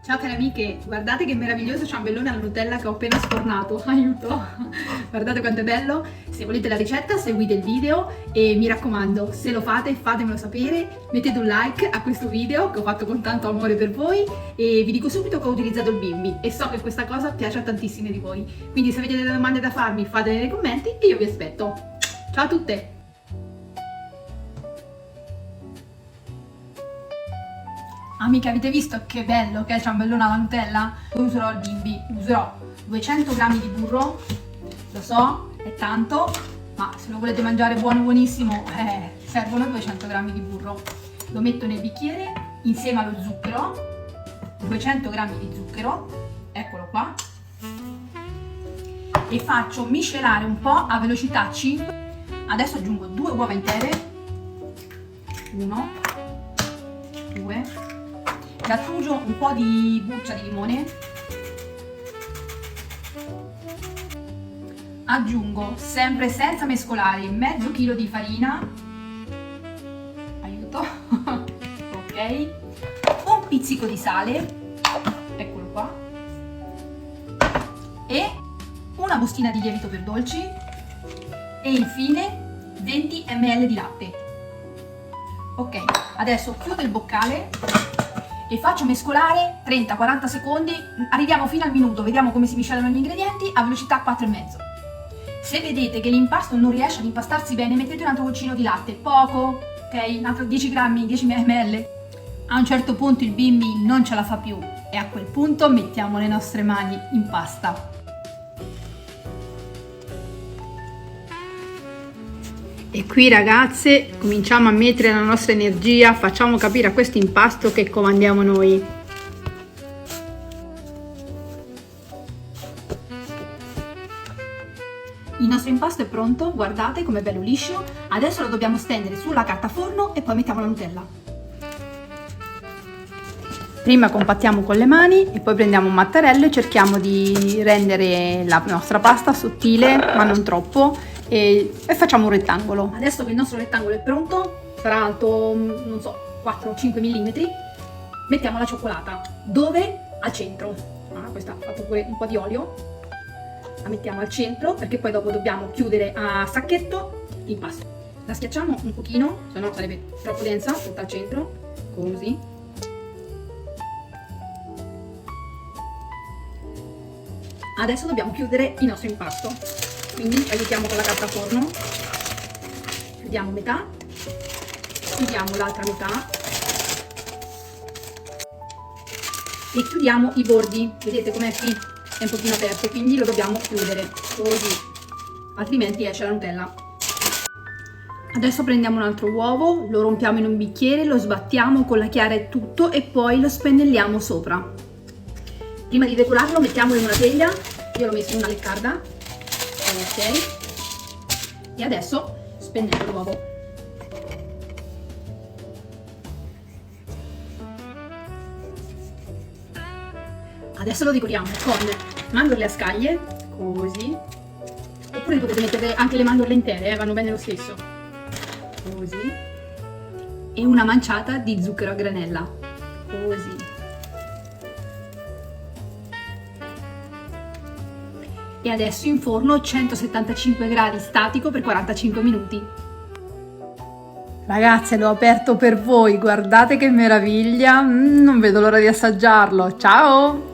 Ciao cari amiche, guardate che meraviglioso ciambellone alla Nutella che ho appena sfornato, aiuto! Guardate quanto è bello, se volete la ricetta seguite il video e mi raccomando, se lo fate fatemelo sapere, mettete un like a questo video che ho fatto con tanto amore per voi e vi dico subito che ho utilizzato il bimbi e so che questa cosa piace a tantissime di voi, quindi se avete delle domande da farmi fatele nei commenti e io vi aspetto. Ciao a tutte! Amiche, avete visto che bello che è il ciambellone alla Nutella? Poi userò il bimbi, userò 200 g di burro, lo so, è tanto, ma se lo volete mangiare buono buonissimo, servono 200 g di burro. Lo metto nel bicchiere insieme allo zucchero, 200 g di zucchero, eccolo qua, e faccio miscelare un po' a velocità 5. Adesso aggiungo 2 uova intere, 1, 2, e aggiungo un po' di buccia di limone, aggiungo sempre senza mescolare mezzo chilo di farina, aiuto, ok, un pizzico di sale, eccolo qua, e una bustina di lievito per dolci e infine 20 ml di latte. Ok, adesso chiudo il boccale e faccio mescolare 30-40 secondi, arriviamo fino al minuto, vediamo come si miscelano gli ingredienti a velocità 4,5. Se vedete che l'impasto non riesce ad impastarsi bene, mettete un altro goccino di latte, poco, ok? Un altro 10 grammi, 10 ml. A un certo punto il bimbi non ce la fa più e a quel punto mettiamo le nostre mani in pasta. E qui ragazze cominciamo a mettere la nostra energia, facciamo capire a questo impasto che comandiamo noi. Il nostro impasto è pronto, guardate com'è bello liscio, adesso lo dobbiamo stendere sulla carta forno e poi mettiamo la Nutella. Prima compattiamo con le mani e poi prendiamo un mattarello e cerchiamo di rendere la nostra pasta sottile ma non troppo. E facciamo un rettangolo. Adesso che il nostro rettangolo è pronto, sarà alto, non so, 4-5 mm, mettiamo la cioccolata. Dove? Al centro. Questa ha fatto pure un po' di olio. La mettiamo al centro perché poi dopo dobbiamo chiudere a sacchetto l'impasto. La schiacciamo un pochino, se no sarebbe troppo densa, tutta al centro, così. Adesso dobbiamo chiudere il nostro impasto. Quindi aiutiamo con la carta forno, chiudiamo metà, chiudiamo l'altra metà e chiudiamo i bordi. Vedete com'è qui? È un pochino aperto, quindi lo dobbiamo chiudere così, altrimenti esce la Nutella. Adesso prendiamo un altro uovo, lo rompiamo in un bicchiere, lo sbattiamo con la chiara e tutto e poi lo spennelliamo sopra. Prima di decorarlo mettiamolo in una teglia, io l'ho messo in una leccarda. Ok, e adesso spennello l'uovo. Adesso lo decoriamo con mandorle a scaglie, così, oppure potete mettere anche le mandorle intere, vanno bene lo stesso, così, e una manciata di zucchero a granella, così. E adesso in forno 175 gradi statico per 45 minuti. Ragazze, l'ho aperto per voi, guardate che meraviglia, non vedo l'ora di assaggiarlo, ciao!